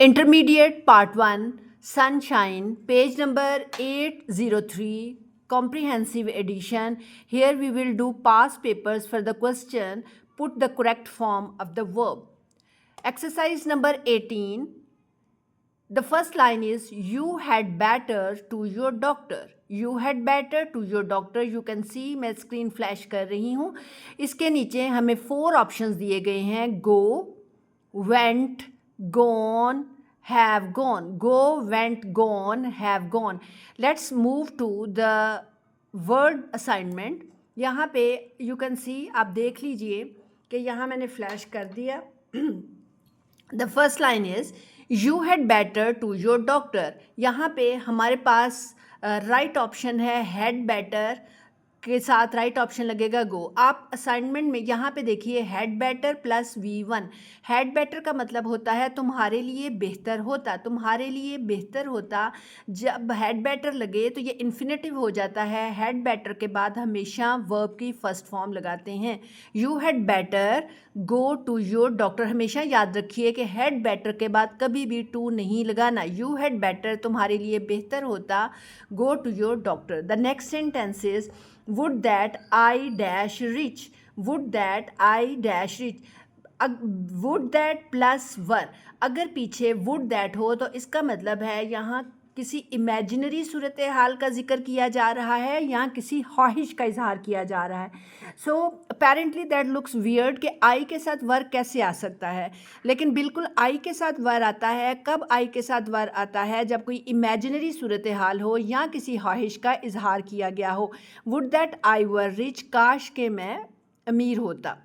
Intermediate Part 1, Sunshine, page number 803, comprehensive edition. Here we will do past papers for the question, put the correct form of the verb. Exercise number 18. The first line is, you had better to your doctor. You had better to your doctor. You can see मैं screen flash कर रही हूँ. इसके नीचे हमें 4 options दिए गए हैं. Go, went, gone, have gone. Go, went, gone, have gone. Let's move to the word assignment. यहाँ पे you can see, आप देख लीजिए कि यहाँ मैंने फ्लैश कर दिया. The first line is, you had better to your doctor. यहाँ पे हमारे पास राइट ऑप्शन है had better के साथ राइट ऑप्शन लगेगा गो. आप असाइनमेंट में यहाँ पे देखिए had better plus V1. Had better का मतलब होता है तुम्हारे लिए बेहतर होता, तुम्हारे लिए बेहतर होता. जब हैड बेटर लगे तो ये इन्फिनेटिव हो जाता है. हैड बेटर के बाद हमेशा वर्ब की फर्स्ट फॉर्म लगाते हैं. You had better go to your doctor. हमेशा याद रखिए कि हैड बेटर के बाद कभी भी टू नहीं लगाना. यू हैड बेटर तुम्हारे लिए बेहतर होता, go to your doctor. The next sentence is, would that I dash reach. would that I dash reach. would that plus were. अगर पीछे would that हो तो इसका मतलब है यहाँ किसी इमेजिनरी सूरत हाल का जिक्र किया जा रहा है, यहाँ किसी ख्वाहिश का इजहार किया जा रहा है. So apparently that looks weird कि आई के साथ वर कैसे आ सकता है, लेकिन बिल्कुल आई के साथ वर आता है. कब आई के साथ वर आता है? जब कोई इमेजिनरी सूरत हाल हो या किसी ख्वाहिश का इजहार किया गया हो. Would that I were rich. काश के मैं अमीर होता.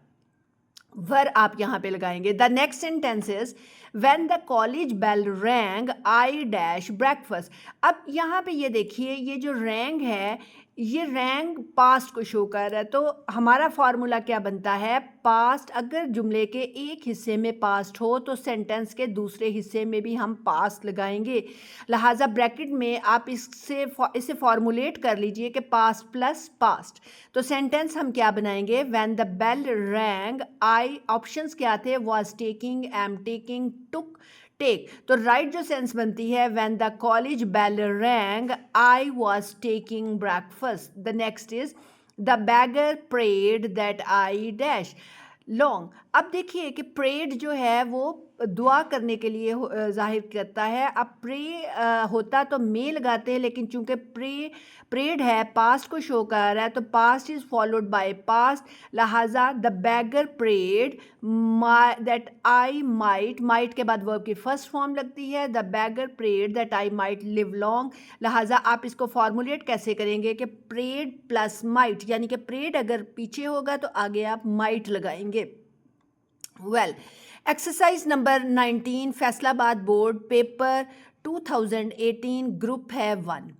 वर आप यहाँ पे लगाएंगे. The next sentence is, when the college bell rang I dash breakfast. अब यहाँ पे ये देखिए, ये जो रैंग है, ये रैंग पास्ट को शो कर रहा है. तो हमारा फार्मूला क्या बनता है? पास्ट. अगर जुमले के एक हिस्से में पास्ट हो तो सेंटेंस के दूसरे हिस्से में भी हम पास्ट लगाएंगे. लिहाजा ब्रैकेट में आप इसे फॉर्मुलेट कर लीजिए कि पास्ट प्लस पास्ट. तो सेंटेंस हम क्या बनाएंगे? When the bell rang I, options क्या थे? Was taking, am taking, took, take. तो राइट जो सेंस बनती है, when the college bell rang I was taking breakfast. The next is, the beggar prayed that I dash long. अब देखिए कि prayed जो है वो दुआ करने के लिए जाहिर करता है. अब प्रे होता तो मे लगाते हैं, लेकिन चूंकि प्रेड है, पास्ट को शो कर रहा है, तो past is followed by past. लिहाजा the beggar prayed that I might के बाद वर्ब की फर्स्ट फॉर्म लगती है. The beggar prayed that I might live long. लिहाजा आप इसको फॉर्मुलेट कैसे करेंगे कि प्रेड प्लस माइट, यानी कि प्रेड अगर पीछे होगा तो आगे आप माइट लगाएंगे. Well, exercise number 19, Faisalabad board, paper 2018, group है 1.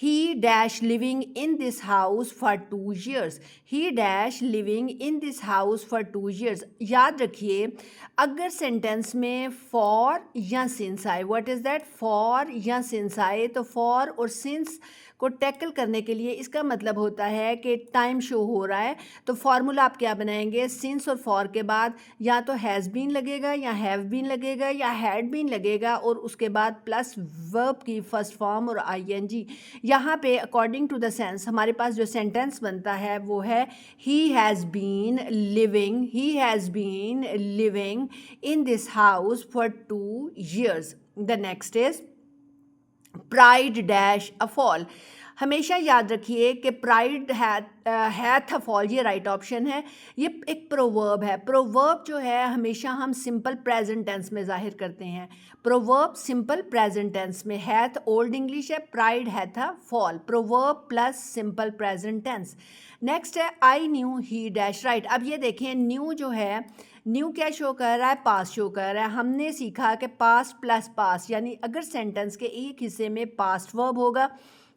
He dash living in this house for 2 years. He dash living in this house for 2 years. याद रखिए, अगर सेंटेंस में for या since आए, what is that? for या since आए, तो for और since को टैकल करने के लिए इसका मतलब होता है कि टाइम शो हो रहा है. तो फार्मूला आप क्या बनाएंगे? सिंस और फॉर के बाद या तो हैज़ बीन लगेगा, या हैव बीन लगेगा, या हैड बीन लगेगा, और उसके बाद प्लस वर्ब की फर्स्ट फॉर्म और आईएनजी. यहाँ पे अकॉर्डिंग टू द सेंस हमारे पास जो सेंटेंस बनता है वो है, he has been living in this house for 2 years. The next is, pride dash a fall. हमेशा याद रखिए कि प्राइड हैथ अ फॉल, ये राइट ऑप्शन है. ये एक प्रोवर्ब है. प्रोवर्ब जो है हमेशा हम सिंपल प्रेजेंट टेंस में जाहिर करते हैं. प्रोवर्ब सिंपल प्रेजेंट टेंस में, हैथ ओल्ड इंग्लिश है, pride hath a fall. Proverb plus simple present tense. Next है, I knew he dash right. अब ये देखें, न्यू जो है, न्यू क्या शो कर रहा है? पास्ट शो कर रहा है. हमने सीखा कि पास्ट प्लस पास्ट, यानी अगर सेंटेंस के एक हिस्से में पास्ट वर्ब होगा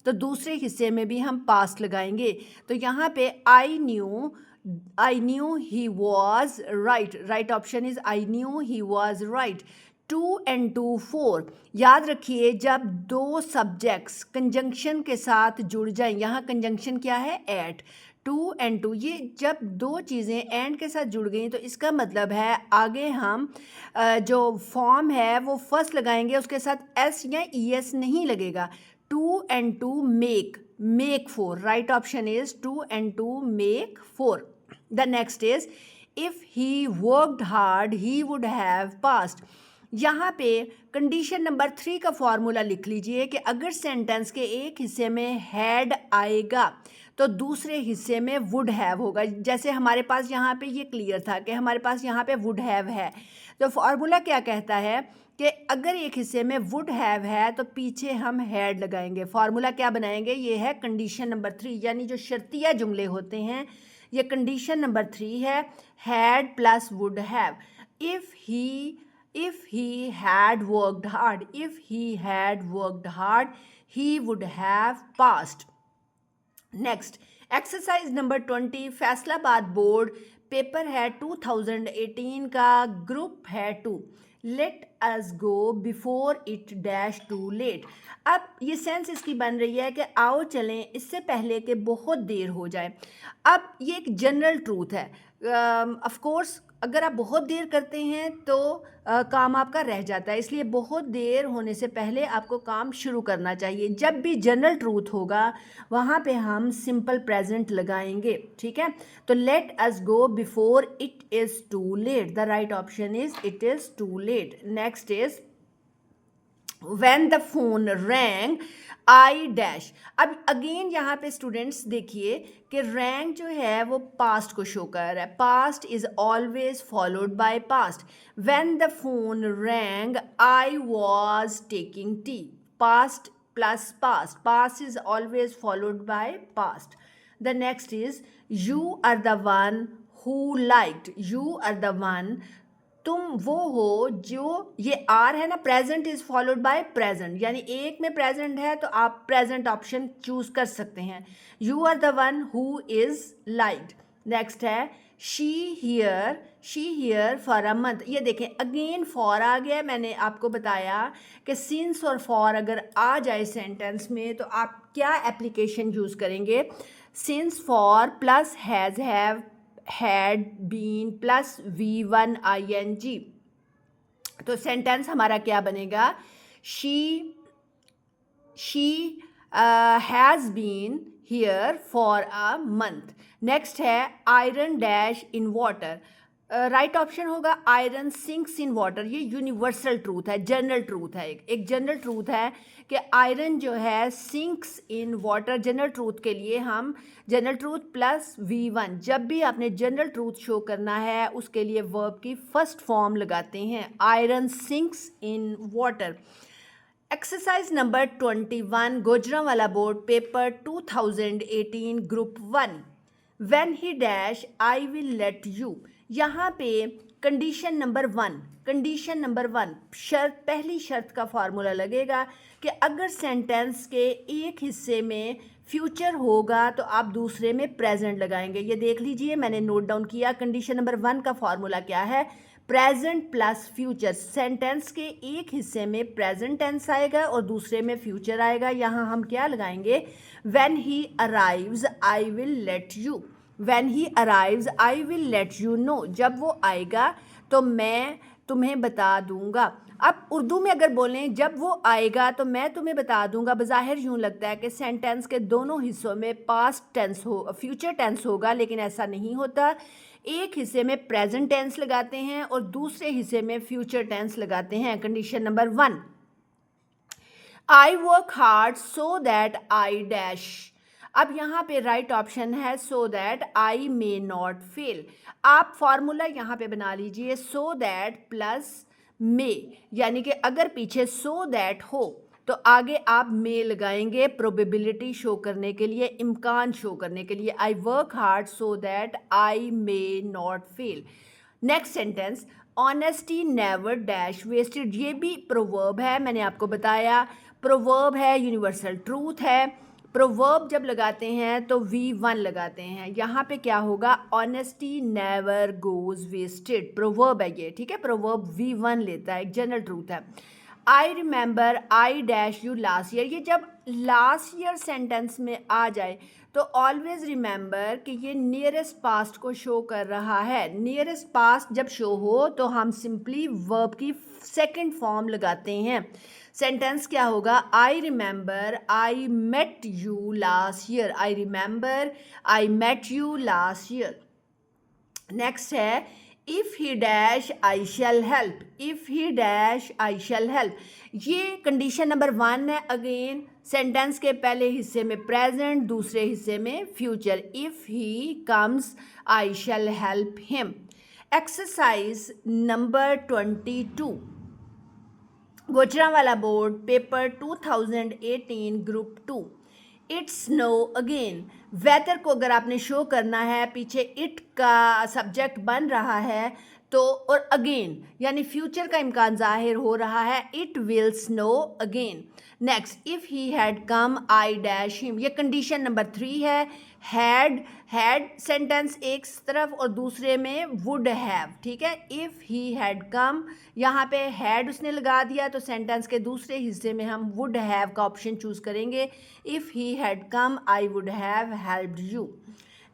तो दूसरे हिस्से में भी हम पास्ट लगाएंगे. तो यहाँ पे आई knew he was right. Right option is I knew he was right. 2 and 2 4. याद रखिए, जब दो सब्जेक्ट्स कंजंक्शन के साथ जुड़ जाएं, यहाँ कंजंक्शन क्या है? एट. 2 and 2, ये जब दो चीज़ें एंड के साथ जुड़ गई तो इसका मतलब है आगे हम जो फॉर्म है वो फर्स्ट लगाएंगे, उसके साथ एस या ई एस नहीं लगेगा. 2 and 2 make 4. Right option is 2 and 2 make 4. The next is if he worked hard he would have passed. यहाँ पे कंडीशन नंबर 3 का फॉर्मूला लिख लीजिए कि अगर सेंटेंस के एक हिस्से में हैड आएगा तो दूसरे हिस्से में वुड हैव होगा. जैसे हमारे पास यहाँ पे ये क्लियर था कि हमारे पास यहाँ पे वुड हैव है, तो फॉर्मूला क्या कहता है कि अगर एक हिस्से में वुड हैव है तो पीछे हम हैड लगाएंगे. फॉर्मूला क्या बनाएंगे, ये है कंडीशन नंबर 3, यानी जो शर्तिया जुमले होते हैं ये कंडीशन नंबर 3 है, had plus would have. If he had worked hard, he would have passed. Next, exercise number 20, Faisalabad board paper है 2018 का, ग्रुप है 2. Let us go before it dash too late. अब ये सेंस इसकी बन रही है कि आओ चलें इससे पहले कि बहुत देर हो जाए. अब ये एक जनरल ट्रूथ है. ऑफ कोर्स अगर आप बहुत देर करते हैं तो काम आपका रह जाता है, इसलिए बहुत देर होने से पहले आपको काम शुरू करना चाहिए. जब भी जनरल ट्रूथ होगा वहाँ पे हम सिंपल प्रेजेंट लगाएंगे. ठीक है, तो let us go before it is too late. The right option is it is too late. Next is when the phone rang I dash. अब अगेन यहाँ पे स्टूडेंट्स देखिए कि रैंग जो है वो पास्ट को शो कर रहा है. Past is always followed by past. when the phone rang I was taking tea. past plus past is always followed by past. The next is you are the one who liked. you are the one, तुम वो हो जो, ये are है ना, present is followed by present, यानी एक में प्रेजेंट है तो आप प्रेजेंट ऑप्शन चूज कर सकते हैं. You are the one who is liked. Next है she here for a month. ये देखें अगेन फॉर आ गया. मैंने आपको बताया कि सिंस और फॉर अगर आ जाए सेंटेंस में तो आप क्या एप्लीकेशन यूज़ करेंगे. Since for plus has have had been plus V1 ing. तो सेंटेंस हमारा क्या बनेगा, she has been here for a month. Next है iron dash in water. Right option होगा आयरन सिंक्स इन वाटर. ये universal truth है, general truth है. एक जनरल ट्रूथ है कि आयरन जो है sinks in water. General truth के लिए हम जनरल ट्रूथ प्लस V1, जब भी आपने जनरल ट्रूथ शो करना है उसके लिए वर्ब की फर्स्ट फॉर्म लगाते हैं. Iron sinks in water. Exercise number 21 Gujranwala board paper 2018 group 1. When he dash I will let you. यहाँ पे कंडीशन नंबर 1 शर्त, पहली शर्त का फार्मूला लगेगा कि अगर सेंटेंस के एक हिस्से में फ्यूचर होगा तो आप दूसरे में प्रेजेंट लगाएंगे. ये देख लीजिए मैंने नोट डाउन किया. कंडीशन नंबर 1 का फार्मूला क्या है, प्रेजेंट प्लस फ्यूचर. सेंटेंस के एक हिस्से में प्रेजेंट टेंस आएगा और दूसरे में फ्यूचर आएगा. यहाँ हम क्या लगाएंगे, when he arrives I will let you. When he arrives, I will let you know. जब वो आएगा तो मैं तुम्हें बता दूंगा. अब उर्दू में अगर बोलें जब वो आएगा तो मैं तुम्हें बता दूंगा, बज़ाहिर यूँ लगता है कि सेंटेंस के दोनों हिस्सों में पास्ट टेंस हो, फ्यूचर टेंस होगा, लेकिन ऐसा नहीं होता. एक हिस्से में प्रेजेंट टेंस लगाते हैं और दूसरे हिस्से में फ्यूचर टेंस लगाते हैं. Condition number 1, I work hard so that I dash. अब यहाँ पे राइट ऑप्शन है सो that I may not fail. आप फार्मूला यहाँ पे बना लीजिए सो दैट प्लस मे, यानी कि अगर पीछे सो दैट हो तो आगे आप मे लगाएंगे प्रोबेबिलिटी शो करने के लिए, इम्कान शो करने के लिए. I work hard so that I may not fail. Next sentence honesty never dash wasted. ये भी प्रोवर्ब है, मैंने आपको बताया प्रोवर्ब है, यूनिवर्सल ट्रूथ है. प्रोवर्ब जब लगाते हैं तो V1 लगाते हैं. यहाँ पे क्या होगा, honesty never goes wasted. Proverb है ये, ठीक है, प्रोवर्ब V1 लेता है, एक जनरल ट्रूथ है. आई remember I dash you last year, ये जब लास्ट ईयर सेंटेंस में आ जाए तो ऑलवेज रिमेंबर कि ये नियरेस्ट पास्ट को शो कर रहा है। नियरेस्ट पास्ट जब शो हो तो हम सिंपली वर्ब की सेकंड फॉर्म लगाते हैं। सेंटेंस क्या होगा? I remember I met you last year. I remember I met you last year. Next है if he dash I shall help. If he dash I shall help, ये condition number 1 है। Again sentence के पहले हिस्से में present, दूसरे हिस्से में future. If he comes I shall help him. Exercise number 22, Gujranwala board paper 2018 group 2। It's snow again. Weather को अगर आपने शो करना है, पीछे इट का सब्जेक्ट बन रहा है तो, और अगेन यानी फ्यूचर का इम्कान जाहिर हो रहा है। It will snow again. Next if he had come I dash him, ये कंडीशन नंबर 3 है। हैड सेंटेंस एक तरफ और दूसरे में वुड हैव, ठीक है। इफ़ ही हैड कम, यहाँ पे हैड उसने लगा दिया तो सेंटेंस के दूसरे हिस्से में हम वुड हैव का ऑप्शन चूज़ करेंगे। If he had come I would have helped you.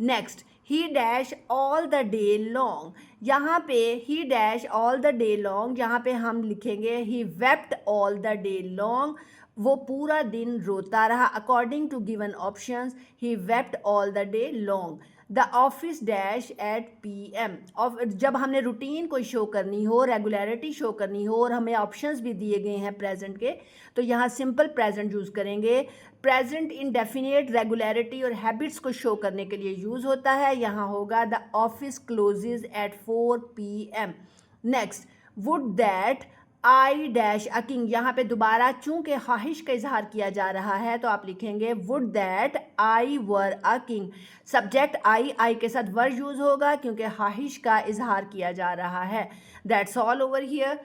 Next he dash all the day long, यहाँ पे he dash all the day long, यहाँ पे हम लिखेंगे he wept all the day long, वो पूरा दिन रोता रहा। According to given options he wept all the day long. The office dash at PM, और जब हमने रूटीन कोई शो करनी हो, रेगुलरिटी शो करनी हो और हमें ऑप्शंस भी दिए गए हैं प्रेजेंट के, तो यहाँ सिंपल प्रेजेंट यूज़ करेंगे। प्रेजेंट इंडेफिनिट रेगुलरिटी और हैबिट्स को शो करने के लिए यूज़ होता है। यहाँ होगा the office closes at 4 PM। Next would that I dash a king, यहाँ पे दोबारा चूंकि ख्वाहिश का इजहार किया जा रहा है तो आप लिखेंगे would that I were a king. Subject I के साथ वर यूज़ होगा क्योंकि ख्वाहिश का इजहार किया जा रहा है। That's all over here.